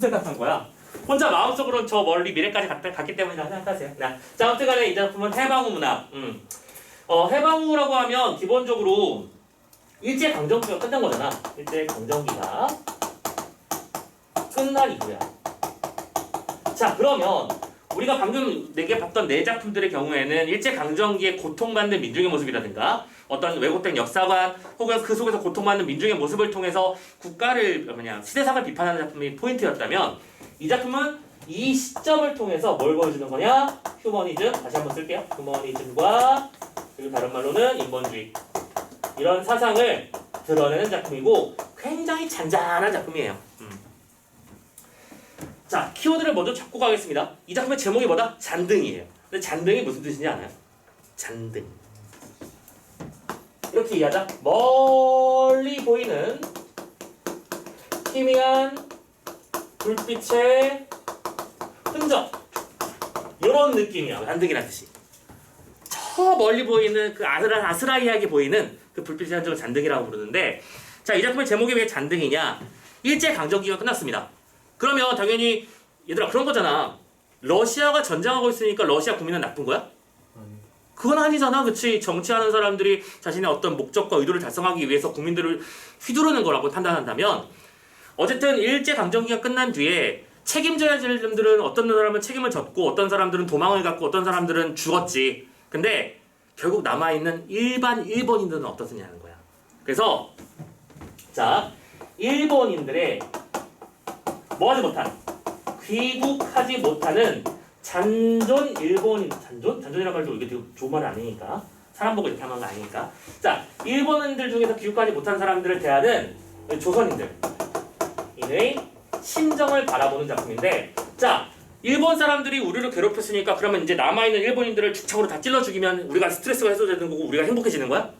생각한 거야. 혼자 마음속으로는 저 멀리 미래까지 갔기 때문에 생각하세요. 자, 아무튼 간에 이 작품은 해방후 문학. 해방후라고 하면 기본적으로 일제강점기가 끝난 거잖아. 일제강점기가 끝난 이후야. 자, 그러면 우리가 방금 내게 봤던 네 작품들의 경우에는 일제강점기에 고통받는 민중의 모습이라든가 어떤 왜곡된 역사관 혹은 그 속에서 고통받는 민중의 모습을 통해서 국가를 시대상을 비판하는 작품이 포인트였다면 이 작품은 이 시점을 통해서 뭘 보여주는 거냐? 휴머니즘, 다시 한번 쓸게요. 휴머니즘과 그리고 다른 말로는 인본주의 이런 사상을 드러내는 작품이고 굉장히 잔잔한 작품이에요. 자, 키워드를 먼저 잡고 가겠습니다. 이 작품의 제목이 뭐다? 잔등이에요. 근데 잔등이 무슨 뜻인지 아나요? 잔등. 이렇게 이해하자. 멀리 보이는 희미한 불빛의 흔적. 이런 느낌이야. 잔등이라는 뜻이. 저 멀리 보이는 그 아스라이하게 보이는 그 불빛의 흔적을 잔등이라고 부르는데, 자, 이 작품의 제목이 왜 잔등이냐? 일제강점기가 끝났습니다. 그러면 당연히 얘들아 그런 거잖아. 러시아가 전쟁하고 있으니까 러시아 국민은 나쁜 거야? 그건 아니잖아. 그치? 정치하는 사람들이 자신의 어떤 목적과 의도를 달성하기 위해서 국민들을 휘두르는 거라고 판단한다면 어쨌든 일제강점기가 끝난 뒤에 책임져야 될 사람들은 어떤 사람은 책임을 졌고 어떤 사람들은 도망을 갔고 어떤 사람들은 죽었지. 근데 결국 남아있는 일반 일본인들은 어떻느냐는 거야. 그래서 자, 일본인들의 뭐하지 못한, 귀국하지 못하는 잔존 일본인, 잔존이라는 말도 이게 되게 좋은 말이 아니니까 사람 보고 이렇게 하는 거 아니니까. 자, 일본인들 중에서 귀국하지 못한 사람들을 대하는 조선인들의 심정을 바라보는 작품인데, 자, 일본 사람들이 우리를 괴롭혔으니까 그러면 이제 남아있는 일본인들을 죽창으로 다 찔러 죽이면 우리가 스트레스가 해소되는 거고 우리가 행복해지는 거야?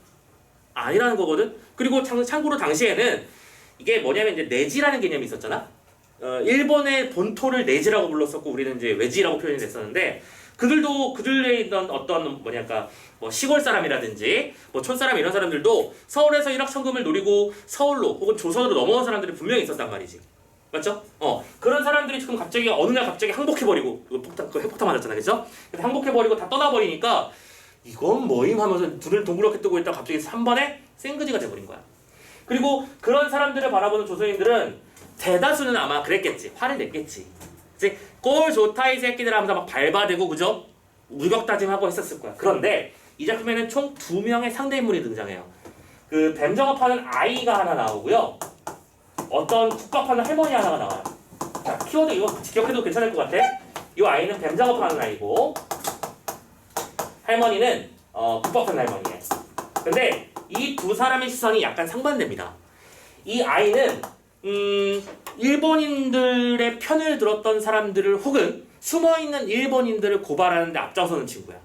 아니라는 거거든. 그리고 참고로 당시에는 이게 뭐냐면 이제 내지라는 개념이 있었잖아. 일본의 본토를 내지라고 불렀었고 우리는 이제 외지라고 표현이 됐었는데, 그들에 있던 어떤 뭐 시골 사람이라든지 뭐 촌사람 이런 사람들도 서울에서 일확천금을 노리고 서울로 혹은 조선으로 넘어온 사람들이 분명히 있었단 말이지. 맞죠? 그런 사람들이 지금 갑자기 어느 날 갑자기 항복해버리고 핵폭탄 맞았잖아, 그죠? 근데 항복해버리고 다 떠나버리니까 이건 뭐임 하면서 눈을 동그랗게 뜨고 있다가 갑자기 한 번에 생그지가 돼버린 거야. 그리고 그런 사람들을 바라보는 조선인들은 대다수는 아마 그랬겠지. 화를 냈겠지. 이제 꼴 좋다 이 새끼들 하면서 막 발바대고 그죠? 우격다짐하고 했었을 거야. 그런데 이 작품에는 총 2명의 상대인물이 등장해요. 그 뱀 작업하는 아이가 하나 나오고요. 어떤 국밥하는 할머니 하나가 나와요. 자, 키워드 이거 기억해도 괜찮을 것 같아. 이 아이는 뱀 작업하는 아이고 할머니는 국밥하는 할머니예요. 근데 이 두 사람의 시선이 약간 상반됩니다. 이 아이는 일본인들의 편을 들었던 사람들을 혹은 숨어있는 일본인들을 고발하는 데 앞장서는 친구야.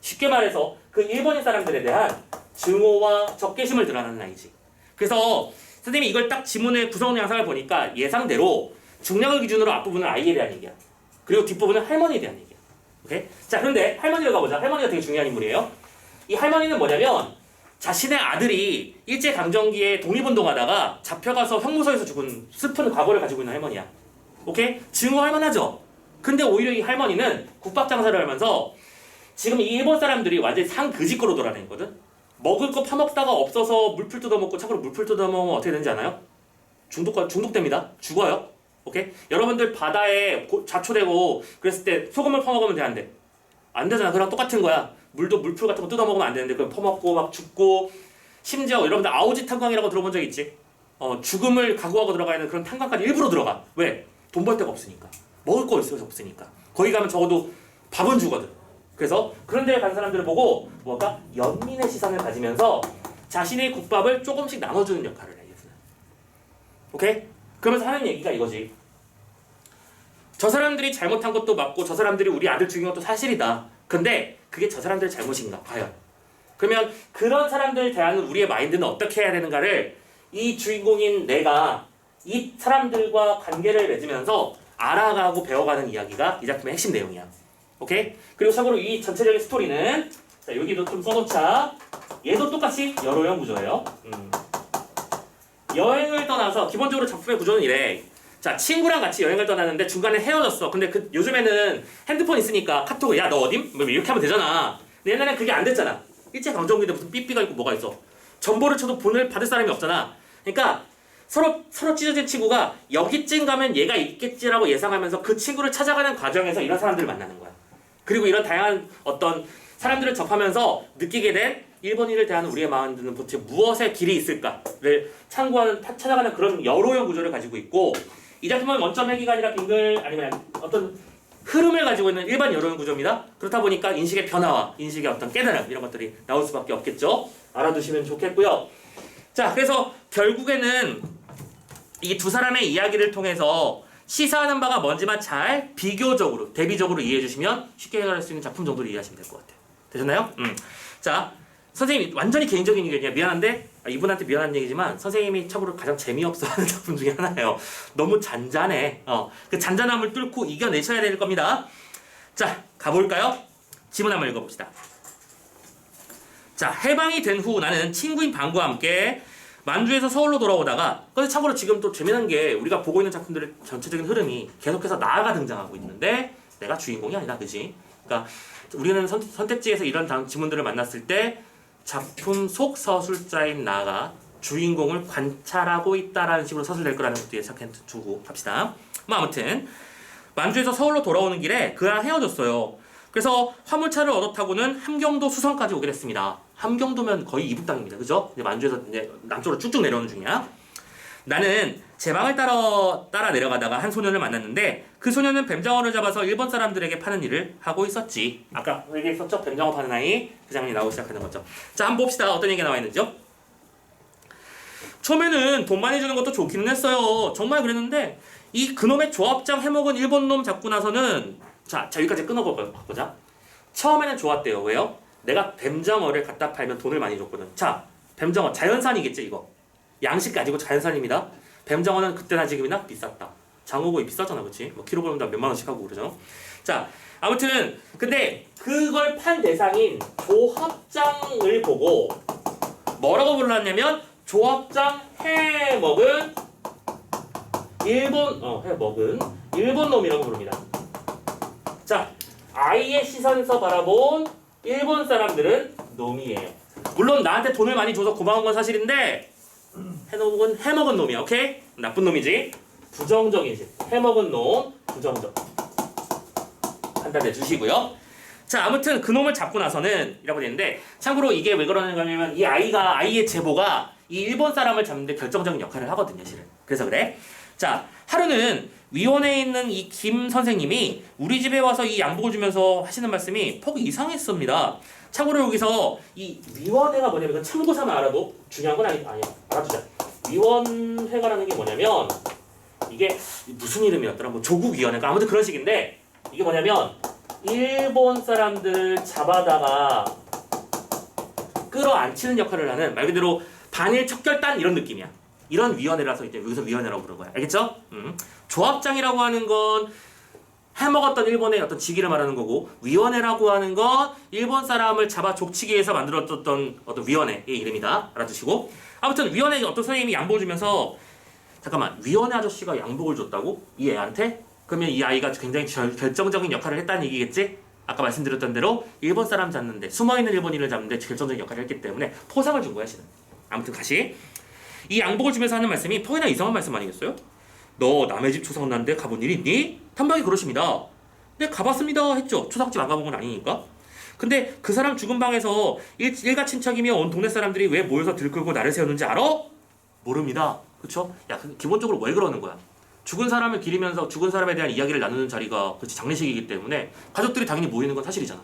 쉽게 말해서 그 일본인 사람들에 대한 증오와 적개심을 드러내는 아이지. 그래서 선생님이 이걸 딱 지문의 구성 양상을 보니까 예상대로 중량을 기준으로 앞부분은 아이에 대한 얘기야. 그리고 뒷부분은 할머니에 대한 얘기야. 오케이? 자, 그런데 할머니로 가보자. 할머니가 되게 중요한 인물이에요. 이 할머니는 뭐냐면 자신의 아들이 일제강점기에 독립운동하다가 잡혀가서 형무소에서 죽은 슬픈 과거를 가지고 있는 할머니야. 오케이? 증오할 만하죠? 근데 오히려 이 할머니는 국밥장사를 하면서 지금 이 일본 사람들이 완전히 상그지거로 돌아다니거든? 먹을 거 파먹다가 없어서 물풀 뜯어먹고 참고로 물풀 뜯어먹으면 어떻게 되는지 아나요? 중독됩니다. 죽어요. 오케이? 여러분들 바다에 자초되고 그랬을 때 소금을 퍼먹으면 돼, 안 돼? 안 되잖아. 그랑 똑같은 거야. 물풀 같은 거 뜯어먹으면 안 되는데 그걸 퍼먹고 막 죽고, 심지어 여러분들 아오지 탄광이라고 들어본 적 있지? 죽음을 각오하고 들어가 있는 그런 탄광까지 일부러 들어가. 왜? 돈 벌 데가 없으니까. 먹을 거 있어서 없으니까. 거기 가면 적어도 밥은 주거든. 그래서 그런 데에 간 사람들을 보고 연민의 시선을 가지면서 자신의 국밥을 조금씩 나눠주는 역할을 해. 오케이? 그러면서 하는 얘기가 이거지. 저 사람들이 잘못한 것도 맞고 저 사람들이 우리 아들 죽인 것도 사실이다. 근데 그게 저 사람들의 잘못인가? 과연? 그러면 그런 사람들을 대하는 우리의 마인드는 어떻게 해야 되는가를 이 주인공인 내가 이 사람들과 관계를 맺으면서 알아가고 배워가는 이야기가 이 작품의 핵심 내용이야. 오케이? 그리고 참고로 이 전체적인 스토리는, 자, 여기도 좀 써놓자. 얘도 똑같이 여로형 구조예요. 여행을 떠나서 기본적으로 작품의 구조는 이래. 자, 친구랑 같이 여행을 떠나는데 중간에 헤어졌어. 근데 요즘에는 핸드폰 있으니까 카톡을 야, 너 어딘? 뭐 이렇게 하면 되잖아. 근데 옛날엔 그게 안 됐잖아. 일제강점기인데 무슨 삐삐가 있고 뭐가 있어. 전보를 쳐도 돈을 받을 사람이 없잖아. 그러니까 서로 찢어진 친구가 여기쯤 가면 얘가 있겠지라고 예상하면서 그 친구를 찾아가는 과정에서 이런 사람들을 만나는 거야. 그리고 이런 다양한 어떤 사람들을 접하면서 느끼게 된 일본인을 대하는 우리의 마음들은 도대체 무엇의 길이 있을까를 찾아가는 그런 여로형 구조를 가지고 있고, 이 작품은 원점 회귀가 아니라 빙글 아니면 어떤 흐름을 가지고 있는 일반 여로형 구조입니다. 그렇다 보니까 인식의 변화와 인식의 어떤 깨달음 이런 것들이 나올 수밖에 없겠죠. 알아두시면 좋겠고요. 자, 그래서 결국에는 이 두 사람의 이야기를 통해서 시사하는 바가 뭔지만 잘 비교적으로 대비적으로 이해해 주시면 쉽게 해결할 수 있는 작품 정도로 이해하시면 될 것 같아요. 되셨나요? 자, 선생님이 완전히 개인적인 얘기냐 미안한데 이분한테 미안한 얘기지만 선생님이 참고로 가장 재미없어하는 작품 중에 하나예요. 너무 잔잔해. 그 잔잔함을 뚫고 이겨내셔야 될 겁니다. 자, 가볼까요? 지문 한번 읽어봅시다. 자, 해방이 된 후 나는 친구인 방구와 함께 만주에서 서울로 돌아오다가, 근데 참고로 지금 또 재미난 게 우리가 보고 있는 작품들의 전체적인 흐름이 계속해서 나아가 등장하고 있는데 내가 주인공이 아니다, 그지? 그러니까 우리는 선택지에서 이런 지문들을 만났을 때 작품 속 서술자인 나가 주인공을 관찰하고 있다라는 식으로 서술될 거라는 것도 예상해 두고 갑시다. 뭐 아무튼 만주에서 서울로 돌아오는 길에 그랑 헤어졌어요. 그래서 화물차를 얻어 타고는 함경도 수성까지 오게 됐습니다. 함경도면 거의 이북 땅입니다. 그죠? 이제 만주에서 이제 남쪽으로 쭉쭉 내려오는 중이야. 나는 제 방을 따라 내려가다가 한 소년을 만났는데 그 소년은 뱀장어를 잡아서 일본 사람들에게 파는 일을 하고 있었지. 아까 얘기했었죠? 뱀장어 파는 아이. 그 장면이 나오기 시작하는 거죠. 자, 한번 봅시다. 어떤 얘기가 나와 있는지요? 처음에는 돈 많이 주는 것도 좋기는 했어요. 정말 그랬는데 이 그놈의 조합장 해먹은 일본 놈 잡고 나서는 자 여기까지 끊어보자. 처음에는 좋았대요. 왜요? 내가 뱀장어를 갖다 팔면 돈을 많이 줬거든. 자, 뱀장어 자연산이겠지 이거. 양식 가지고 자연산입니다. 뱀장어는 그때나 지금이나 비쌌다. 장어고기 비싸잖아, 그렇지? 뭐 킬로그램당 몇만 원씩 하고 그러죠. 자, 아무튼 근데 그걸 팔 대상인 조합장을 보고 뭐라고 불렀냐면 조합장 해먹은 일본 놈이라고 부릅니다. 자, 아이의 시선에서 바라본 일본 사람들은 놈이에요. 물론 나한테 돈을 많이 줘서 고마운 건 사실인데 해먹은 놈이야. 오케이? 나쁜 놈이지. 부정적인 식. 해먹은 놈, 부정적. 판단해 주시고요. 자, 아무튼 그 놈을 잡고 나서는 이라고 되는데 참고로 이게 왜 그러는 거냐면 이 아이의 제보가 이 일본 사람을 잡는데 결정적인 역할을 하거든요, 실은. 그래서 그래. 자, 하루는 위원회에 있는 이 김 선생님이 우리 집에 와서 이 양복을 주면서 하시는 말씀이 퍽 이상했습니다. 참고로 여기서 이 위원회가 뭐냐면 이건 참고삼아 알아도 중요한 건 아니야. 알아두자. 위원회가라는 게 뭐냐면 이게 무슨 이름이었더라? 뭐 조국위원회가 아무튼 그런 식인데 이게 뭐냐면 일본 사람들을 잡아다가 끌어안치는 역할을 하는 말 그대로 반일 척결단 이런 느낌이야. 이런 위원회라서 이제 여기서 위원회라고 부르는 거야. 알겠죠? 조합장이라고 하는 건 해먹었던 일본의 어떤 직위를 말하는 거고 위원회라고 하는 건 일본 사람을 잡아 족치기 위해서 만들어졌던 어떤 위원회의 이름이다. 알아두시고 아무튼 위원회에 어떤 선생님이 양복을 주면서 잠깐만 위원회 아저씨가 양복을 줬다고? 이 애한테? 그러면 이 아이가 굉장히 결정적인 역할을 했다는 얘기겠지? 아까 말씀드렸던 대로 일본 사람 잡는데 숨어있는 일본인을 잡는데 결정적인 역할을 했기 때문에 포상을 준 거야 실은. 아무튼 다시 이 양복을 주면서 하는 말씀이 퍽이나 이상한 말씀 아니겠어요? 너 남의 집 초상 났는데 가본 일 있니? 탐방이 그러십니다. 네 가봤습니다 했죠. 초상집 안 가본 건 아니니까. 근데 그 사람 죽은 방에서 일가 친척이며 온 동네 사람들이 왜 모여서 들끓고 나를 세우는지 알아? 모릅니다. 그쵸? 야, 기본적으로 왜 그러는 거야? 죽은 사람을 기리면서 죽은 사람에 대한 이야기를 나누는 자리가 그렇지 장례식이기 때문에 가족들이 당연히 모이는 건 사실이잖아.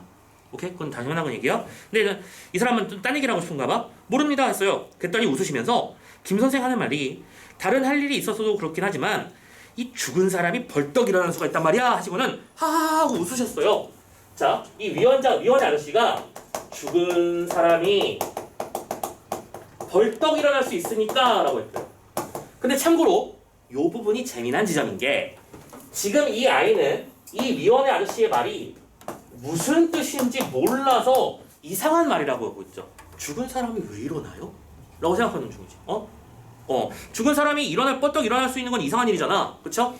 오케이? 그건 당연한 얘기야. 근데 이 사람은 좀 딴 얘기를 하고 싶은가 봐? 모릅니다 했어요. 그랬더니 웃으시면서 김 선생 하는 말이 다른 할 일이 있었어도 그렇긴 하지만 이 죽은 사람이 벌떡 일어나는 수가 있단 말이야 하시고는 하하 하고 웃으셨어요. 자, 이 위원회 아저씨가 죽은 사람이 벌떡 일어날 수 있으니까 라고 했대요. 근데 참고로 이 부분이 재미난 지점인 게 지금 이 아이는 이 위원회 아저씨의 말이 무슨 뜻인지 몰라서 이상한 말이라고 하고 있죠. 죽은 사람이 왜 일어나요? 라고 생각하는 중이지. 죽은 사람이 뻘떡 일어날 수 있는 건 이상한 일이잖아. 그쵸?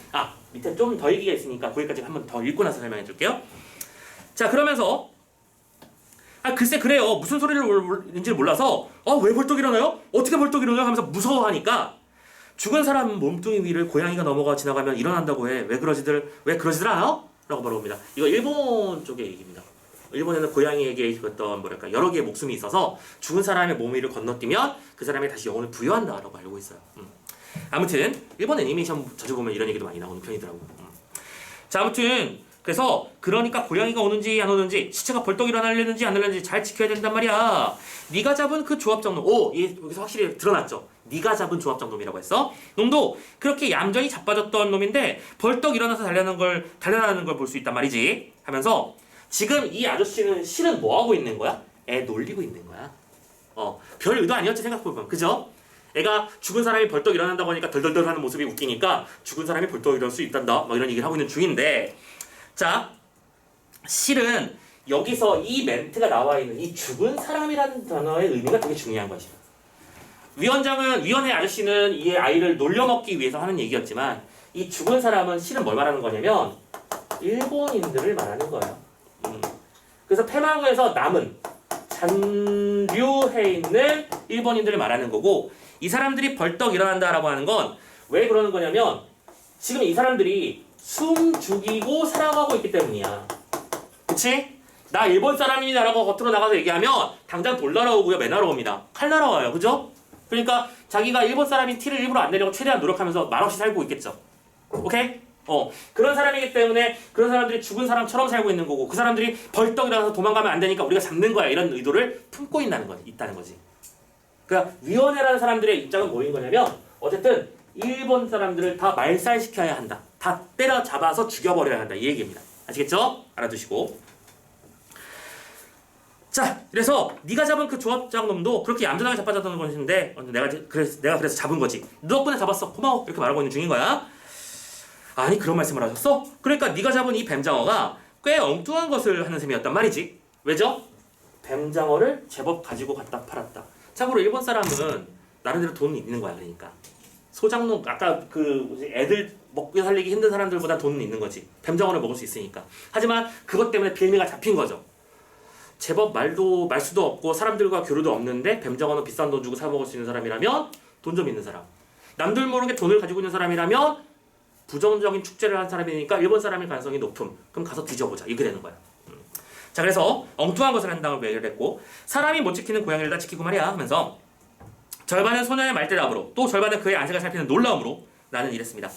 밑에 좀 더 얘기가 있으니까 거기까지 한번 더 읽고 나서 설명해 줄게요. 자, 그러면서 글쎄 그래요. 무슨 소리인지를 몰라서 왜 벌떡 일어나요? 어떻게 벌떡 일어나요? 하면서 무서워하니까 죽은 사람 몸뚱이 위를 고양이가 넘어가 지나가면 일어난다고 해. 왜 그러지들 않아? 라고 물어봅니다. 이거 일본 쪽의 얘기입니다. 일본에는 고양이에게 어떤 여러 개의 목숨이 있어서 죽은 사람의 몸 위를 건너뛰면 그 사람이 다시 영혼을 부여한다라고 알고 있어요. 아무튼 일본 애니메이션 자주 보면 이런 얘기도 많이 나오는 편이더라고요. 자, 아무튼 그래서 그러니까 고양이가 오는지 안 오는지 시체가 벌떡 일어나려는지 안 일어나는지 잘 지켜야 된단 말이야. 네가 잡은 그 조합장 놈, 여기서 확실히 드러났죠. 네가 잡은 조합장 놈이라고 했어. 놈도 그렇게 얌전히 자빠졌던 놈인데 벌떡 일어나서 달려나는 걸 볼 수 있단 말이지. 하면서 지금 이 아저씨는 실은 뭐 하고 있는 거야? 애 놀리고 있는 거야. 별 의도 아니었지 생각해보면, 그죠? 애가 죽은 사람이 벌떡 일어난다고 하니까 덜덜덜 하는 모습이 웃기니까 죽은 사람이 벌떡 일어날 수 있단다 막 이런 얘기를 하고 있는 중인데, 자, 실은 여기서 이 멘트가 나와 있는 이 죽은 사람이라는 단어의 의미가 되게 중요한 것이야. 위원의 아저씨는 이 아이를 놀려먹기 위해서 하는 얘기였지만 이 죽은 사람은 실은 뭘 말하는 거냐면 일본인들을 말하는 거예요. 그래서 폐마구에서 남은 잔류해 있는 일본인들을 말하는 거고, 이 사람들이 벌떡 일어난다라고 하는 건 왜 그러는 거냐면 지금 이 사람들이 숨 죽이고 살아가고 있기 때문이야. 그치? 나 일본 사람이다라고 겉으로 나가서 얘기하면 당장 돌 날아오고요, 매 날아옵니다. 칼 날아와요. 그죠? 그러니까 자기가 일본 사람인 티를 일부러 안 내려고 최대한 노력하면서 말없이 살고 있겠죠. 오케이? 그런 사람이기 때문에 그런 사람들이 죽은 사람처럼 살고 있는 거고, 그 사람들이 벌떡 일어나서 도망가면 안 되니까 우리가 잡는 거야, 이런 의도를 품고 있다는 거지. 그러니까 위원회라는 사람들의 입장은 뭐인 거냐면 어쨌든 일본 사람들을 다 말살시켜야 한다. 다 때려잡아서 죽여버려야 한다. 이 얘기입니다. 아시겠죠? 알아두시고. 자, 그래서 네가 잡은 그 조합장 놈도 그렇게 얌전하게 자빠졌다는 것인데 내가 그래서 잡은 거지. 너 덕분에 잡았어. 고마워. 이렇게 말하고 있는 중인 거야. 아니, 그런 말씀을 하셨어? 그러니까 네가 잡은 이 뱀장어가 꽤 엉뚱한 것을 하는 셈이었단 말이지. 왜죠? 뱀장어를 제법 가지고 갔다 팔았다. 참고로 일본 사람은 나름대로 돈이 있는 거야. 그러니까 소장농, 아까 애들 먹고 살리기 힘든 사람들보다 돈은 있는 거지. 뱀장어를 먹을 수 있으니까. 하지만 그것 때문에 빌미가 잡힌 거죠. 제법 말수도 없고 사람들과 교류도 없는데 뱀장어는 비싼 돈 주고 사 먹을 수 있는 사람이라면 돈 좀 있는 사람. 남들 모르게 돈을 가지고 있는 사람이라면 부정적인 축제를 한 사람이니까 일본 사람일 가능성이 높음. 그럼 가서 뒤져보자. 이렇게 되는 거야. 자, 그래서 엉뚱한 것을 한다고 얘기를 했고, 사람이 못 지키는 고양이를 다 지키고 말이야 하면서 절반은 소년의 말대답으로 또 절반은 그의 안색을 살피는 놀라움으로 나는 이랬습니다.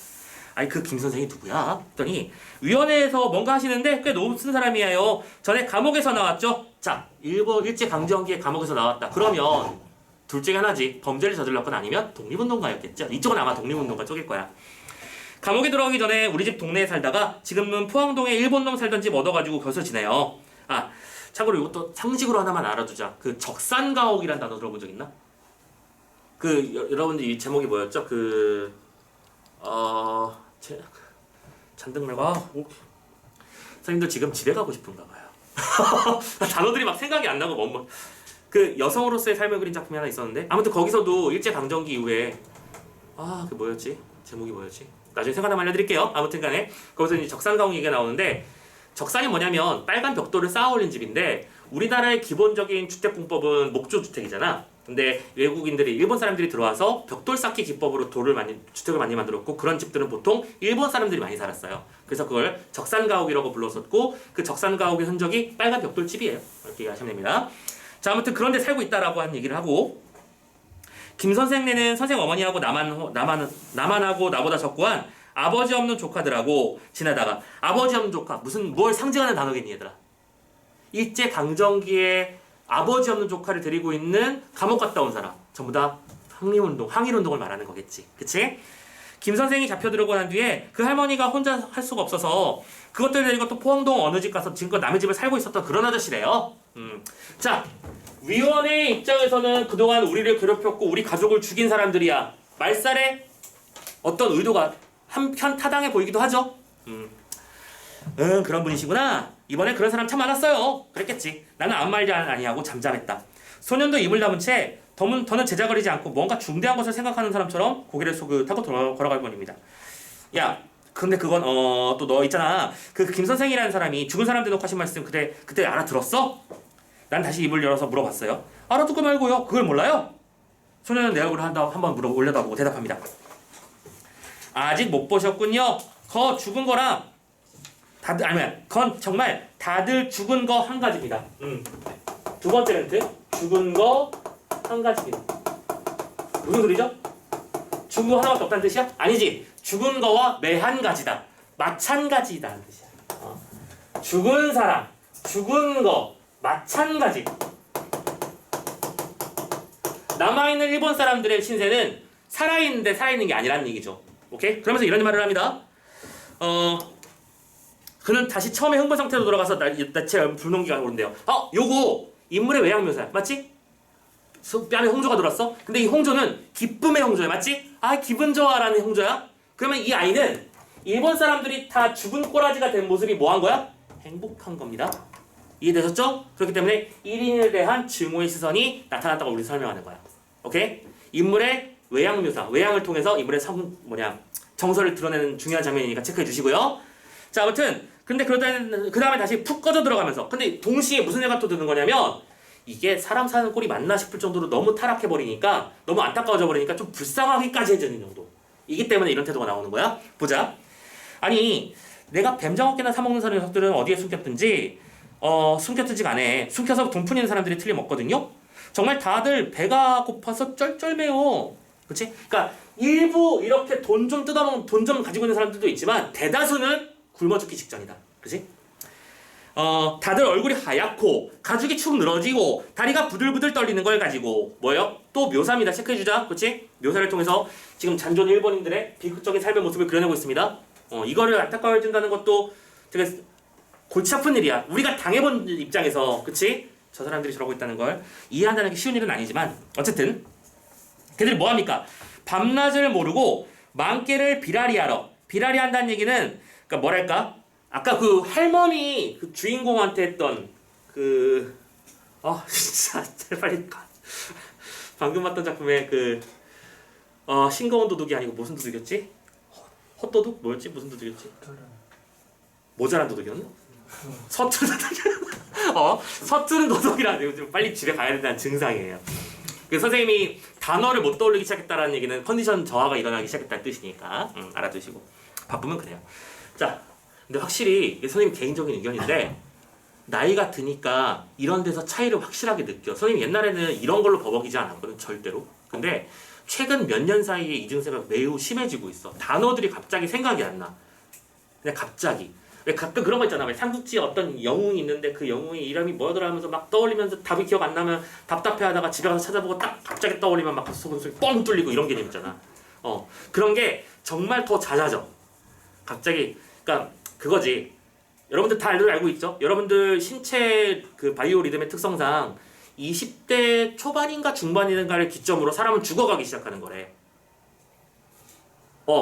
아니, 그 김 선생이 누구야? 했더니 위원회에서 뭔가 하시는데 꽤 높은 사람이에요. 전에 감옥에서 나왔죠? 자, 일본 일제강점기에 감옥에서 나왔다. 그러면 둘 중에 하나지. 범죄를 저질렀거나 아니면 독립운동가였겠죠. 이쪽은 아마 독립운동가 쪽일 거야. 감옥에 들어가기 전에 우리 집 동네에 살다가 지금은 포항동에 일본놈 살던 집 얻어가지고 거기서 지내요. 참고로 이것도 상식으로 하나만 알아두자. 그 적산가옥이란 단어 들어본 적 있나? 여러분들 이 제목이 뭐였죠? 잔뜩 말고 선생님들 지금 집에 가고 싶은가 봐요. 단어들이 막 생각이 안 나고 여성으로서의 삶을 그린 작품이 하나 있었는데, 아무튼 거기서도 일제강점기 이후에 제목이 뭐였지? 나중에 생각나면 알려드릴게요. 아무튼 간에 거기서 이제 적산가옥 얘기가 나오는데, 적산이 뭐냐면 빨간 벽돌을 쌓아 올린 집인데 우리나라의 기본적인 주택공법은 목조주택이잖아. 근데 외국인들이, 일본 사람들이 들어와서 벽돌 쌓기 기법으로 주택을 많이 만들었고, 그런 집들은 보통 일본 사람들이 많이 살았어요. 그래서 그걸 적산가옥이라고 불렀었고, 그 적산가옥의 흔적이 빨간 벽돌집이에요. 이렇게 하시면 됩니다. 자, 아무튼 그런 데 살고 있다라고 한 얘기를 하고, 김 선생네는 선생 어머니하고 나만하고 나보다 적고한 아버지 없는 조카들하고 지내다가, 아버지 없는 조카, 뭘 상징하는 단어겠니 얘들아? 일제강점기에 아버지 없는 조카를 데리고 있는 감옥 갔다 온 사람, 전부 다 항일운동을 말하는 거겠지. 그치? 김 선생이 잡혀 들어오고 난 뒤에 그 할머니가 혼자 할 수가 없어서 그것들 데리고 또 포항동 어느 집 가서 지금껏 남의 집에 살고 있었던 그런 아저씨래요. 자, 위원회 입장에서는 그동안 우리를 괴롭혔고 우리 가족을 죽인 사람들이야. 말살에 어떤 의도가 한편 타당해 보이기도 하죠. 그런 분이시구나. 이번에 그런 사람 참 많았어요. 그랬겠지. 나는 아무 말도 아니하고 잠잠했다. 소년도 입을 다문 채 더는 제자거리지 않고 뭔가 중대한 것을 생각하는 사람처럼 고개를 소긋하고 걸어갈 뿐입니다. 야, 근데 그건 또 너 있잖아. 그 김 선생이라는 사람이 죽은 사람 대놓고 하신 말씀 그때 알아들었어? 난 다시 입을 열어서 물어봤어요. 알아듣고 말고요. 그걸 몰라요? 소녀는 내 얼굴을 한번 올려다보고 대답합니다. 아직 못 보셨군요. 거 죽은 거랑 그건 정말 다들 죽은 거 한 가지입니다. 두 번째 멘트. 죽은 거 한 가지입니다. 무슨 소리죠? 죽은 거 하나밖에 없다는 뜻이야? 아니지. 죽은 거와 매한 가지다. 마찬가지다는 뜻이야. 죽은 사람, 죽은 거, 마찬가지. 남아있는 일본 사람들의 신세는 살아있는데 살아있는 게 아니라는 얘기죠. 오케이? 그러면서 이런 말을 합니다. 그는 다시 처음에 흥분 상태로 돌아가서 나체 불능기가 오른대요. 요거 인물의 외양 묘사야. 맞지? 뺨에 홍조가 들었어? 근데 이 홍조는 기쁨의 홍조야. 맞지? 기분 좋아라는 홍조야? 그러면 이 아이는 일본 사람들이 다 죽은 꼬라지가 된 모습이 뭐 한 거야? 행복한 겁니다. 이해되셨죠? 그렇기 때문에 1인에 대한 증오의 시선이 나타났다고 우리 설명하는 거야. 오케이? 인물의 외양 묘사, 외양을 통해서 인물의 정서를 드러내는 중요한 장면이니까 체크해 주시고요. 자, 아무튼 근데 그 다음에 다시 푹 꺼져 들어가면서 근데 동시에 무슨 생각도 드는 거냐면 이게 사람 사는 꼴이 맞나 싶을 정도로 너무 타락해버리니까 너무 안타까워져 버리니까 좀 불쌍하기까지 해주는 정도. 이기 때문에 이런 태도가 나오는 거야. 보자. 아니 내가 뱀장어깨나 사먹는 녀석들은 어디에 숨겼든지 숨겼든지 간에 숨겨서 돈 푸는 사람들이 틀림없거든요. 정말 다들 배가 고파서 쩔쩔매요. 그치? 그러니까 일부 이렇게 돈 좀 뜯어먹는 돈 좀 가지고 있는 사람들도 있지만 대다수는 굶어 죽기 직전이다. 그치? 다들 얼굴이 하얗고 가죽이 축 늘어지고 다리가 부들부들 떨리는 걸 가지고 뭐예요? 또 묘사입니다. 체크해주자. 그치? 묘사를 통해서 지금 잔존 일본인들의 비극적인 삶의 모습을 그려내고 있습니다. 이거를 안타까워해준다는 것도 되게 골치 아픈 일이야. 우리가 당해본 입장에서 그치? 저 사람들이 저러고 있다는 걸 이해한다는 게 쉬운 일은 아니지만 어쨌든 걔들이 뭐합니까? 밤낮을 모르고 만개를 비라리하러 비라리한다는 얘기는 그러니까 뭐랄까? 아까 그 할머니 그 주인공한테 했던 진짜 빨리 방금 봤던 작품의 싱거운 도둑이 아니고 무슨 도둑이었지? 헛도둑? 뭐였지? 무슨 도둑이었지? 모자란 도둑이었나? 서투른 도둑이었나? 서투른 도둑이라 요즘 빨리 집에 가야 된다는 증상이에요. 그 선생님이 단어를 못 떠올리기 시작했다라는 얘기는 컨디션 저하가 일어나기 시작했다는 뜻이니까 알아두시고 바쁘면 그래요. 자, 근데 확실히 이게 선생님 개인적인 의견인데 나이가 드니까 이런 데서 차이를 확실하게 느껴. 선생님 옛날에는 이런 걸로 버벅이지 않았거든 절대로. 근데 최근 몇 년 사이에 이 증세가 매우 심해지고 있어. 단어들이 갑자기 생각이 안 나. 그냥 갑자기. 왜 가끔 그런 거 있잖아. 왜 삼국지에 어떤 영웅이 있는데 그 영웅의 이름이 뭐더라 하면서 막 떠올리면서 답이 기억 안 나면 답답해하다가 집에 가서 찾아보고 딱 갑자기 떠올리면 막 속이 뻥 뚫리고 이런 개념 있잖아. 그런 게 정말 더 잦아져. 갑자기 그러니까 그거지. 여러분들 다 알고 있죠? 여러분들 신체 그 바이오 리듬의 특성상 20대 초반인가 중반인가를 기점으로 사람은 죽어가기 시작하는 거래.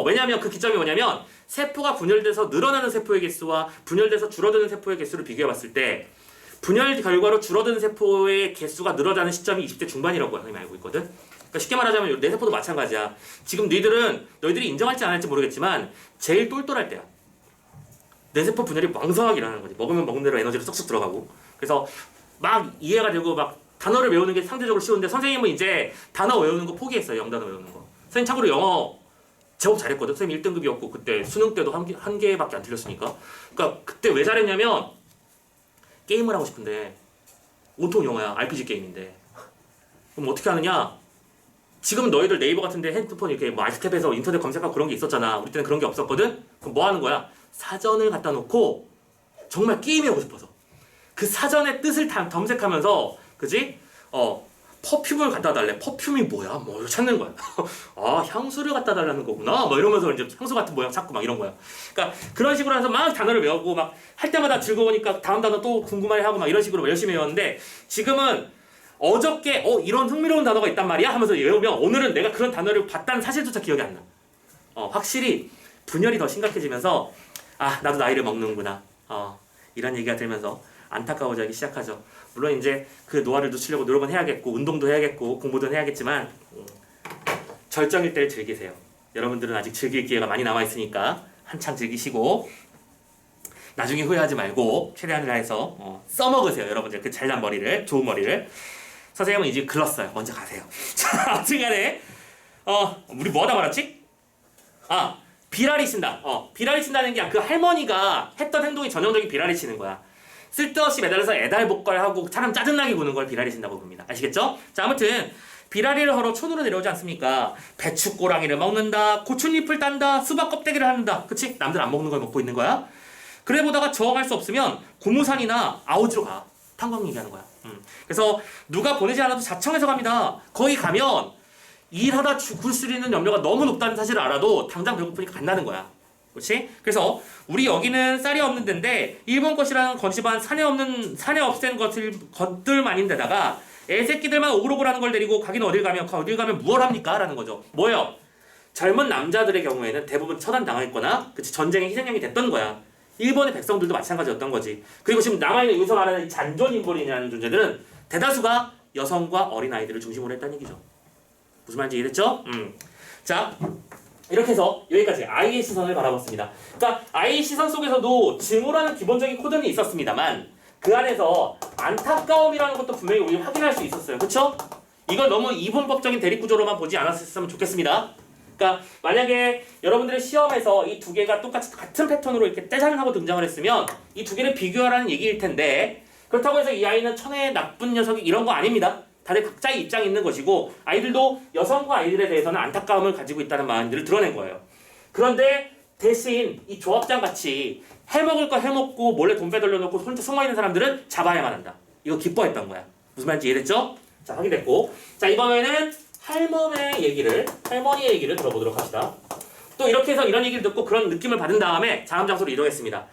왜냐면 그 기점이 뭐냐면 세포가 분열돼서 늘어나는 세포의 개수와 분열돼서 줄어드는 세포의 개수를 비교해봤을 때 분열 결과로 줄어드는 세포의 개수가 늘어나는 시점이 20대 중반이라고 선생님이 알고 있거든. 그러니까 쉽게 말하자면 내 세포도 마찬가지야. 지금 너희들이 인정할지 안 할지 모르겠지만 제일 똘똘할 때야. 내 세포 분열이 왕성하게 일어나는 거지. 먹으면 먹는 대로 에너지로 쏙쏙 들어가고. 그래서 막 이해가 되고 막 단어를 외우는 게 상대적으로 쉬운데 선생님은 이제 단어 외우는 거 포기했어요. 영단어 외우는 거. 선생님 참고로 영어 제법 잘했거든. 선생님 1등급이었고 그때 수능 때도 한 개밖에 안 틀렸으니까. 그러니까 그때 왜 잘했냐면 게임을 하고 싶은데 온통 영어야. RPG 게임인데. 그럼 어떻게 하느냐? 지금 너희들 네이버 같은데 핸드폰 이렇게 뭐 알스탭에서 인터넷 검색하고 그런 게 있었잖아. 우리 때는 그런 게 없었거든. 그럼 뭐 하는 거야? 사전을 갖다 놓고 정말 게임이 하고 싶어서 그 사전의 뜻을 다 검색하면서 그지? 퍼퓸을 갖다 달래. 퍼퓸이 뭐야? 뭐 찾는 거야. 향수를 갖다 달라는 거구나. 뭐 이러면서 이제 향수 같은 모양 찾고 막 이런 거야. 그러니까 그런 식으로 해서 막 단어를 외우고 막 할 때마다 즐거우니까 다음 단어 또 궁금해 하고 막 이런 식으로 열심히 외웠는데 지금은 어저께 이런 흥미로운 단어가 있단 말이야 하면서 외우면 오늘은 내가 그런 단어를 봤다는 사실조차 기억이 안 나. 확실히 분열이 더 심각해지면서 나도 나이를 먹는구나. 이런 얘기가 들면서 안타까워지기 시작하죠. 물론 이제 그 노화를 늦추려고 노력은 해야겠고 운동도 해야겠고 공부도 해야겠지만 절정일 때를 즐기세요. 여러분들은 아직 즐길 기회가 많이 남아있으니까 한창 즐기시고 나중에 후회하지 말고 최대한을 다해서 써먹으세요. 여러분들 그 잘난 머리를, 좋은 머리를. 선생님은 이제 글렀어요. 먼저 가세요. 자, 아무튼간에 우리 뭐 하다 말았지? 비라리 친다. 비라리 친다는 게 그 할머니가 했던 행동이 전형적인 비라리 치는 거야. 쓸데없이 매달려서 애달복걸하고 사람 짜증나게 구는 걸 비라리 친다고 봅니다. 아시겠죠? 자, 아무튼 비라리를 하러 촌으로 내려오지 않습니까? 배추 꼬랑이를 먹는다, 고추잎을 딴다, 수박 껍데기를 한다. 그치? 남들 안 먹는 걸 먹고 있는 거야. 그래 보다가 저항할 수 없으면 고무산이나 아우지로 가. 탄광 얘기하는 거야. 그래서 누가 보내지 않아도 자청해서 갑니다. 거기 가면 일하다 죽을 수 있는 염려가 너무 높다는 사실을 알아도 당장 배고프니까 간다는 거야. 그렇지? 그래서 우리 여기는 쌀이 없는 데인데 일본 것이라는 거시반 산에 없앤 것들만인데다가 애새끼들만 오글오글하는 걸 데리고 가긴 어딜 가면 무얼 합니까? 라는 거죠. 뭐예요? 젊은 남자들의 경우에는 대부분 처단당했거나 그치 전쟁의 희생양이 됐던 거야. 일본의 백성들도 마찬가지였던 거지. 그리고 지금 남아있는 여기서 말하는 잔존 인물이라는 존재들은 대다수가 여성과 어린아이들을 중심으로 했다는 얘기죠. 무슨 말인지 이해됐죠? 자, 이렇게 해서 여기까지 아이의 시선을 바라봤습니다. 그러니까 아이의 시선 속에서도 증오라는 기본적인 코드는 있었습니다만 그 안에서 안타까움이라는 것도 분명히 우리 확인할 수 있었어요. 그쵸? 이걸 너무 이분법적인 대립구조로만 보지 않았으면 좋겠습니다. 그러니까 만약에 여러분들의 시험에서 이 두 개가 똑같이 같은 패턴으로 이렇게 떼자는 하고 등장을 했으면 이 두 개를 비교하라는 얘기일 텐데 그렇다고 해서 이 아이는 천혜의 나쁜 녀석이 이런 거 아닙니다. 다들 각자의 입장이 있는 것이고 아이들도 여성과 아이들에 대해서는 안타까움을 가지고 있다는 마음들을 드러낸 거예요. 그런데 대신 이 조합장 같이 해먹을 거 해먹고 몰래 돈 빼돌려놓고 혼자 숨어있는 사람들은 잡아야만 한다. 이거 기뻐했던 거야. 무슨 말인지 이해됐죠? 자, 확인됐고. 자, 이번에는 할머니의 얘기를 들어보도록 합시다. 또 이렇게 해서 이런 얘기를 듣고 그런 느낌을 받은 다음에 다음 장소로 이동했습니다.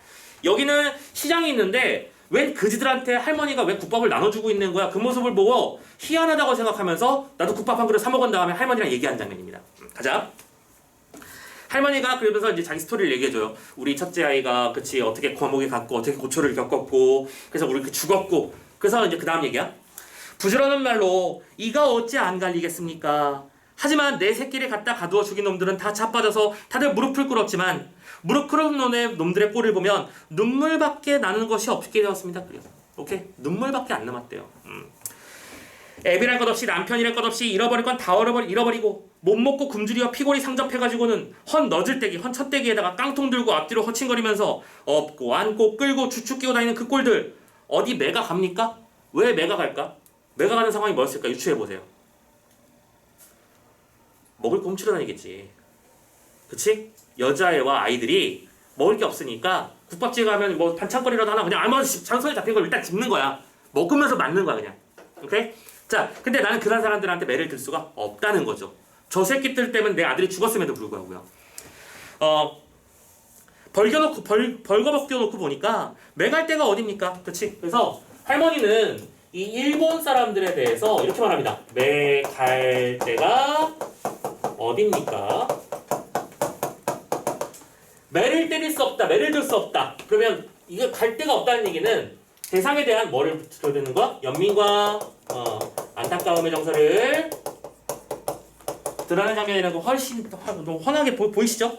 여기는 시장이 있는데 웬 그지들한테 할머니가 왜 국밥을 나눠주고 있는 거야? 그 모습을 보고 희한하다고 생각하면서 나도 국밥 한 그릇 사 먹은 다음에 할머니랑 얘기한 장면입니다. 가자. 할머니가 그러면서 이제 자기 스토리를 얘기해줘요. 우리 첫째 아이가 그치 어떻게 감옥에 갔고 어떻게 고초를 겪었고 그래서 우리 죽었고 그래서 이제 그 다음 얘기야. 부지런한 말로 이가 어찌 안 갈리겠습니까? 하지만 내 새끼를 갖다 가두어 죽인 놈들은 다 자빠져서 다들 무릎을 꿇었지만 무릎 꿇은 놈들의 꼴을 보면 눈물밖에 나는 것이 없게 되었습니다. 그래요. 오케이? 눈물밖에 안 남았대요. 애비랄 것 없이 남편이랄 것 없이 잃어버릴 건 다 잃어버리고 못 먹고 굶주려 피골이 상접해가지고는 헌 너질대기 헌 첫대기에다가 깡통 들고 앞뒤로 허칭거리면서 업고 안고 끌고 주축 끼고 다니는 그 꼴들 어디 매가 갑니까? 왜 매가 갈까? 매가 가는 상황이 뭐였을까? 유추해보세요. 먹을 거 훔치러 다니겠지. 그치? 여자애와 아이들이 먹을 게 없으니까 국밥집에 가면 뭐 반찬거리라도 하나 그냥 아무 장소에 잡힌 걸 일단 집는 거야. 먹으면서 맞는 거야 그냥. 오케이? 자, 근데 나는 그런 사람들한테 매를 들 수가 없다는 거죠. 저 새끼들 때문에 내 아들이 죽었음에도 불구하고요. 벌거벗겨놓고 보니까 매갈 데가 어딥니까? 그치? 그래서 할머니는 이 일본 사람들에 대해서 이렇게 말합니다. 매갈 데가 어딥니까? 매를 때릴 수 없다. 매를 들 수 없다. 그러면 이게 갈 데가 없다는 얘기는 대상에 대한 뭐를 들어야 되는 거야? 연민과 안타까움의 정서를 드러내는 장면이라고 훨씬 더 환하게 보이시죠?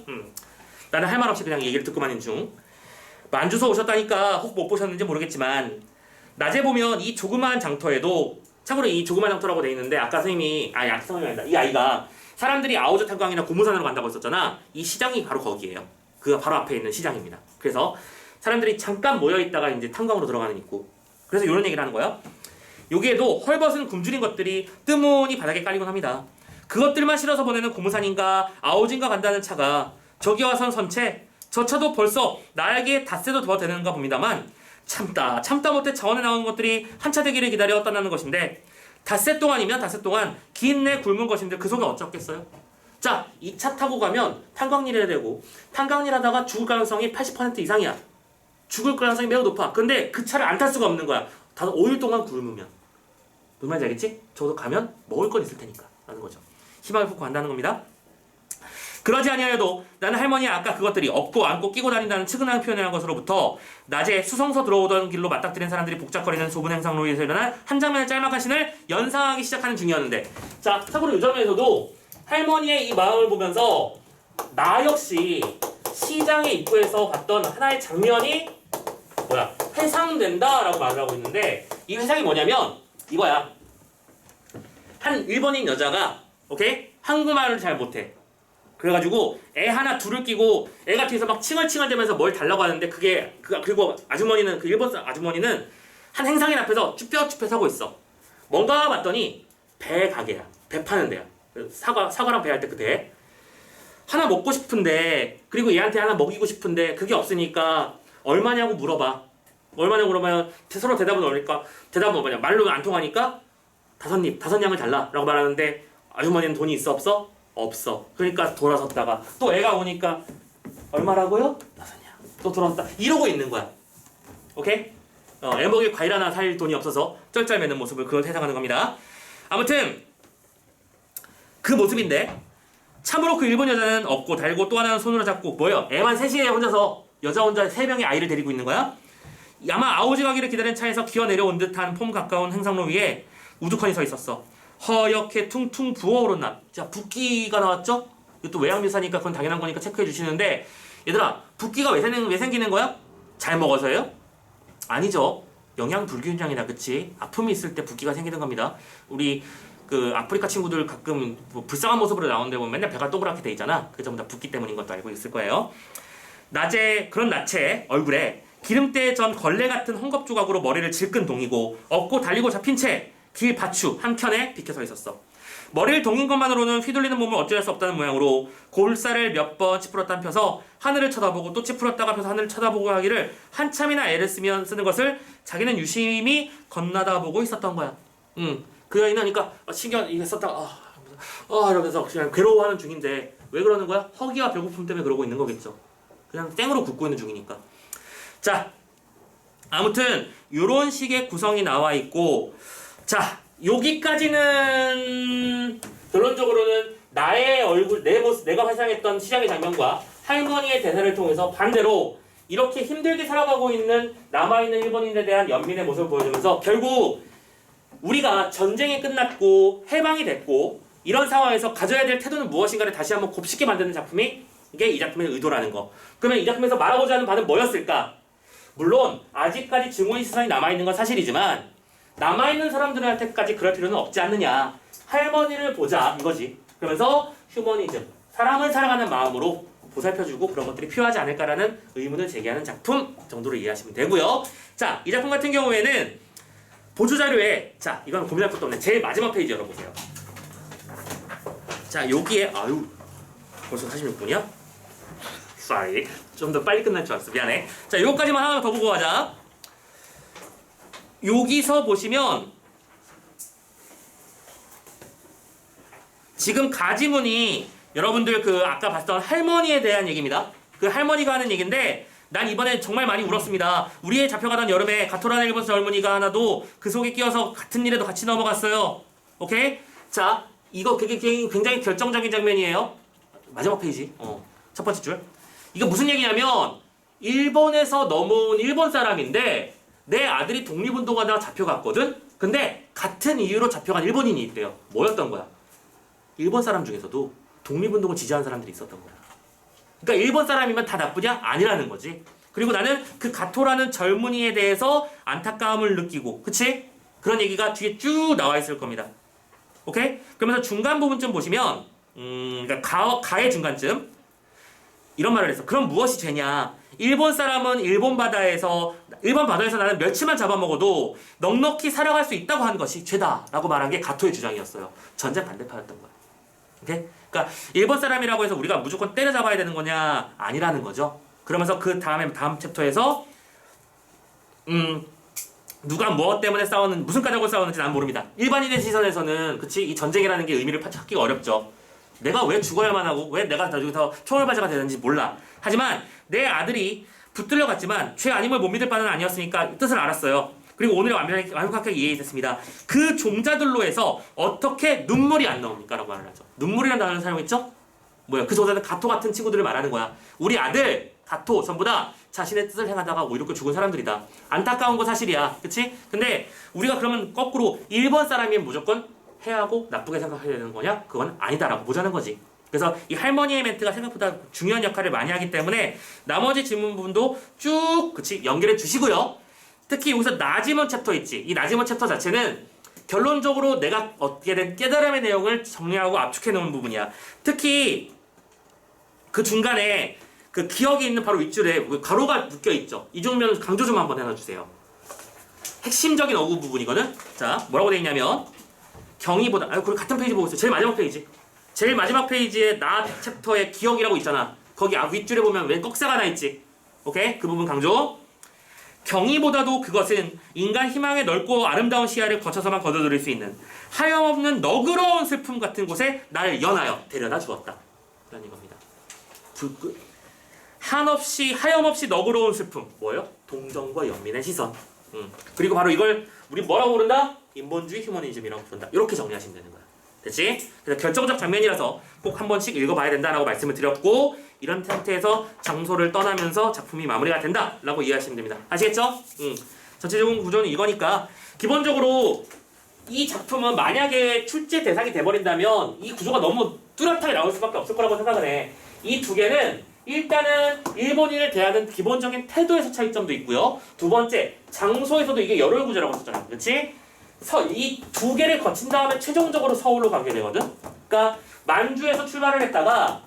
나는 할 말 없이 그냥 얘기를 듣고만 있는 중. 만주서 오셨다니까 혹 못 보셨는지 모르겠지만 낮에 보면 이 조그마한 장터에도 참고로 이 조그마한 장터라고 돼 있는데 아까 선생님이 아니다. 이 아이가 사람들이 아오즈 탄광이나 고무산으로 간다고 했었잖아. 이 시장이 바로 거기예요. 그 바로 앞에 있는 시장입니다. 그래서 사람들이 잠깐 모여있다가 이제 탄광으로 들어가는 있고 그래서 이런 얘기를 하는 거야. 여기에도 헐벗은 굶주린 것들이 뜨문이 바닥에 깔리곤 합니다. 그것들만 실어서 보내는 고무산인가 아오진가 간다는 차가 저기 와선 선체 저 차도 벌써 나에게 닷새도 더 되는가 봅니다만 참다 못해 차원에 나오는 것들이 한 차 되기를 기다려 떠나는 것인데 닷새 동안이면 닷새 동안 긴 내 굶은 것인데 그 속에 어쩌겠어요? 자, 이 차 타고 가면 탄광일 해야 되고 탄광일 하다가 죽을 가능성이 80% 이상이야. 죽을 가능성이 매우 높아. 근데 그 차를 안 탈 수가 없는 거야. 다 5일 동안 굶으면. 무슨 말인지 알겠지? 저도 가면 먹을 건 있을 테니까 라는 거죠. 희망을 품고 간다는 겁니다. 그러지 아니하여도 나는 할머니의 아까 그것들이 업고 안고 끼고 다닌다는 측은한 표현을 한 것으로부터 낮에 수성서 들어오던 길로 맞닥뜨린 사람들이 복잡거리는 좁은 행상로에서 일어난 한 장면의 짤막한 신을 연상하기 시작하는 중이었는데, 자, 참고로 이 장면에서도 할머니의 이 마음을 보면서 나 역시 시장의 입구에서 봤던 하나의 장면이 회상된다라고 말을 하고 있는데, 이 회상이 뭐냐면 이거야. 한 일본인 여자가 오케이? 한국말을 잘 못해. 그래가지고 애 하나 둘을 끼고 애가 뒤에서 막 칭얼칭얼대면서 뭘 달라고 하는데 그리고 아주머니는 그 일본 아주머니는 한 행상인 앞에서 쭈뼛쭈뼛 하고 있어. 뭔가 봤더니 배 가게야. 배 파는 데야. 사과랑 배 할 때 그 배. 하나 먹고 싶은데, 그리고 얘한테 하나 먹이고 싶은데 그게 없으니까 얼마냐고 물어봐. 얼마냐고 물어보면 서로 대답은 뭐냐, 말로 안 통하니까 다섯 양을 달라라고 말하는데, 아주머니는 돈이 있어 없어? 없어. 그러니까 돌아섰다가 또 애가 오니까 얼마라고요? 5냥. 또 돌아섰다. 이러고 있는 거야. 오케이? 애 먹일 과일 하나 살 돈이 없어서 쩔쩔매는 모습을 그걸 해석하는 겁니다. 아무튼 그 모습인데, 참으로 그 일본 여자는 업고 달고 또 하나는 손으로 잡고 뭐예요? 애만 셋이에 혼자서, 여자 혼자 3명의 아이를 데리고 있는 거야. 아마 아오지 가기를 기다린 차에서 기어 내려온 듯한 폼 가까운 행상로 위에 우두커니 서 있었어. 허옇게 퉁퉁 부어오른 자, 붓기가 나왔죠? 이것도 외양묘사니까 그건 당연한 거니까 체크해 주시는데, 얘들아, 붓기가 왜 생기는 거야? 잘 먹어서요? 아니죠. 영양 불균형이다, 그치? 아픔이 있을 때 붓기가 생기는 겁니다. 우리 그 아프리카 친구들 가끔 뭐 불쌍한 모습으로 나오는데 보면 맨날 배가 동그랗게 돼 있잖아. 그게 전부 다 붓기 때문인 것도 알고 있을 거예요. 그런 나체 얼굴에 기름때 전 걸레 같은 헝겊 조각으로 머리를 질끈 동이고 업고 달리고 잡힌 채 길 밭추 한켠에 비켜서 있었어. 머리를 동인 것만으로는 휘둘리는 몸을 어찌할 수 없다는 모양으로 골살을 몇 번 찌푸렸다 펴서 하늘을 쳐다보고 또 찌푸렸다가 펴서 하늘을 쳐다보고 하기를 한참이나 애를 쓰는 것을 자기는 유심히 건너다보고 있었던 거야. 그 여인은 그러니까 신경 이게 썼다가 이러면서 그냥 괴로워하는 중인데, 왜 그러는 거야? 허기와 배고픔 때문에 그러고 있는 거겠죠. 그냥 땡으로 굽고 있는 중이니까. 자, 아무튼 요런 식의 구성이 나와 있고, 자, 여기까지는 결론적으로는 나의 얼굴, 내 모습, 내가 회상했던 시장의 장면과 할머니의 대사를 통해서 반대로 이렇게 힘들게 살아가고 있는 남아있는 일본인에 대한 연민의 모습을 보여주면서, 결국 우리가 전쟁이 끝났고 해방이 됐고 이런 상황에서 가져야 될 태도는 무엇인가를 다시 한번 곱씹게 만드는 작품이 이게 이 작품의 의도라는 거. 그러면 이 작품에서 말하고자 하는 바는 뭐였을까? 물론 아직까지 증오의 시선이 남아있는 건 사실이지만, 남아있는 사람들한테까지 그럴 필요는 없지 않느냐. 할머니를 보자 이거지. 그러면서 휴머니즘, 사람을 사랑하는 마음으로 보살펴주고 그런 것들이 필요하지 않을까라는 의문을 제기하는 작품 정도로 이해하시면 되고요. 자, 이 작품 같은 경우에는 보조자료에, 자, 이건 고민할 것도 없네. 제일 마지막 페이지 열어보세요. 자, 여기에 벌써 46분이야? sorry. 좀 더 빨리 끝날 줄 알았어. 미안해. 자, 요거까지만 하나 더 보고 가자. 여기서 보시면 지금 가지문이 여러분들 그 아까 봤던 할머니에 대한 얘기입니다. 그 할머니가 하는 얘기인데, 난 이번에 정말 많이 울었습니다. 우리의 잡혀가던 여름에 가토라는 일본 젊은이가 하나도 그 속에 끼어서 같은 일에도 같이 넘어갔어요. 오케이? 자, 이거 굉장히 결정적인 장면이에요. 마지막 페이지. 첫 번째 줄. 이거 무슨 얘기냐면, 일본에서 넘어온 일본 사람인데 내 아들이 독립운동하다가 잡혀갔거든? 근데 같은 이유로 잡혀간 일본인이 있대요. 뭐였던 거야? 일본 사람 중에서도 독립운동을 지지하는 사람들이 있었던 거야. 그러니까 일본 사람이면 다 나쁘냐? 아니라는 거지. 그리고 나는 그 가토라는 젊은이에 대해서 안타까움을 느끼고, 그치? 그런 얘기가 뒤에 쭉 나와 있을 겁니다. 오케이? 그러면서 중간 부분쯤 보시면, 그러니까 가의 중간쯤 이런 말을 했어. 그럼 무엇이 죄냐? 일본 사람은 일본 바다에서 나는 멸치만 잡아먹어도 넉넉히 살아갈 수 있다고 하는 것이 죄다라고 말한 게 가토의 주장이었어요. 전쟁 반대파였던 거야. 오케이? 그러니까 일본 사람이라고 해서 우리가 무조건 때려잡아야 되는 거냐? 아니라는 거죠. 그러면서 그 다음 챕터에서 누가 무엇 때문에 무슨 까닭으로 싸웠는지 난 모릅니다. 일반인의 시선에서는 그치? 이 전쟁이라는 게 의미를 찾기가 어렵죠. 내가 왜 죽어야만 하고 왜 내가 여기서 총알바지가 되는지 몰라. 하지만 내 아들이 붙들려 갔지만 죄 아님을 못 믿을 바는 아니었으니까 뜻을 알았어요. 그리고 오늘 완벽하게 이해했습니다. 그 종자들로 해서 어떻게 눈물이 안 나옵니까? 라고 말을 하죠. 눈물이라는 단어를 사용했죠? 뭐야? 그 조사는 가토 같은 친구들을 말하는 거야. 우리 아들 가토 전부 다 자신의 뜻을 행하다가 오히려 죽은 사람들이다. 안타까운 거 사실이야. 그치? 근데 우리가 그러면 거꾸로 1번 사람이면 무조건 해하고 나쁘게 생각해야 되는 거냐? 그건 아니다라고 보자는 거지. 그래서 이 할머니의 멘트가 생각보다 중요한 역할을 많이 하기 때문에 나머지 질문 부분도 쭉 그치 연결해 주시고요. 특히 여기서 나지몬 챕터 있지. 이 나지몬 챕터 자체는 결론적으로 내가 얻게 된 깨달음의 내용을 정리하고 압축해 놓은 부분이야. 특히 그 중간에 그 기억이 있는 바로 윗줄에 가로가 묶여 있죠. 이 장면 강조 좀 한번 해놔주세요. 핵심적인 어구 부분이거든. 자, 뭐라고 돼 있냐면 경의보다 그리고 같은 페이지 보고 있어요. 제일 마지막 페이지. 제일 마지막 페이지에 나 챕터에 기억이라고 있잖아. 거기 윗줄에 보면 왼 꺽쇠가 하나 있지. 오케이? 그 부분 강조. 경의보다도 그것은 인간 희망의 넓고 아름다운 시야를 거쳐서만 거둬들일 수 있는 하염없는 너그러운 슬픔 같은 곳에 나를 연하여 데려다 주었다. 라는 이겁니다. 한없이 하염없이 너그러운 슬픔. 뭐예요? 동정과 연민의 시선. 그리고 바로 이걸 우리 뭐라고 부른다? 인본주의 휴머니즘이라고 부른다. 이렇게 정리하시면 되는 거야. 됐지? 그래서 결정적 장면이라서 꼭 한 번씩 읽어봐야 된다라고 말씀을 드렸고 이런 상태에서 장소를 떠나면서 작품이 마무리가 된다라고 이해하시면 됩니다. 아시겠죠? 전체적인 구조는 이거니까 기본적으로 이 작품은 만약에 출제 대상이 돼버린다면 이 구조가 너무 뚜렷하게 나올 수밖에 없을 거라고 생각을 해. 이 두 개는 일단은 일본인을 대하는 기본적인 태도에서 차이점도 있고요. 두 번째, 장소에서도 이게 열혈 구조라고 했잖아. 그렇지? 이 두 개를 거친 다음에 최종적으로 서울로 가게 되거든. 그러니까 만주에서 출발을 했다가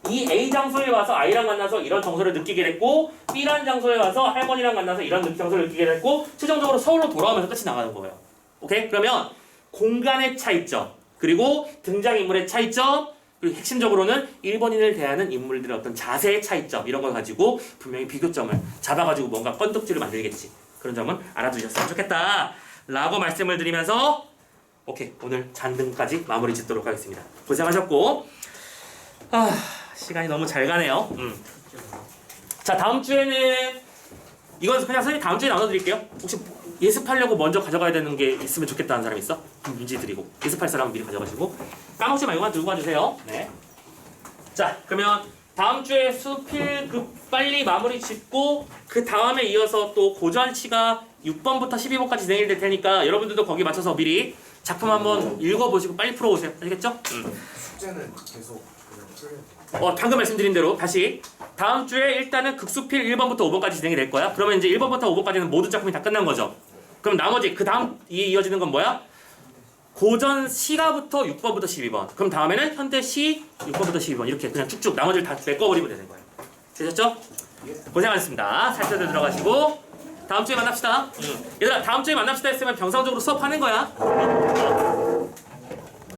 이 A 장소에 와서 I랑 만나서 이런 정서를 느끼게 됐고 B라는 장소에 와서 할머니랑 만나서 이런 정서를 느끼게 됐고 최종적으로 서울로 돌아오면서 끝이 나가는 거예요. 오케이? 그러면 공간의 차이점 그리고 등장인물의 차이점 그리고 핵심적으로는 일본인을 대하는 인물들의 어떤 자세의 차이점 이런 걸 가지고 분명히 비교점을 잡아가지고 뭔가 건덕지를 만들겠지. 그런 점은 알아두셨으면 좋겠다 라고 말씀을 드리면서 오케이 오늘 잔등까지 마무리 짓도록 하겠습니다. 고생하셨고 시간이 너무 잘 가네요. 자 다음 주에는 이건 그냥 선생님 다음 주에 나눠드릴게요. 혹시 예습하려고 먼저 가져가야 되는 게 있으면 좋겠다는 사람 있어? 문제 드리고 예습할 사람은 미리 가져가시고 까먹지 말고만 들고 가주세요. 네. 자 그러면 다음 주에 수필급 빨리 마무리 짓고 그 다음에 이어서 또 고전시가 6번부터 12번까지 진행이 될 테니까 여러분들도 거기 맞춰서 미리 작품 한번 읽어보시고 빨리 풀어오세요. 아시겠죠? 숙제는 계속 그냥 방금 말씀드린 대로 다시 다음 주에 일단은 극수필 1번부터 5번까지 진행이 될 거야. 그러면 이제 1번부터 5번까지는 모든 작품이 다 끝난 거죠. 그럼 나머지 그 다음 이어지는 건 뭐야? 고전 시가부터 6번부터 12번. 그럼 다음에는 현대 시 6번부터 12번 이렇게 그냥 쭉쭉 나머지를 다 메꿔버리면 되는 거예요. 되셨죠? 고생하셨습니다. 살펴서 들어가시고 다음 주에 만납시다. 얘들아 다음 주에 만납시다 했으면 병상적으로 수업하는 거야.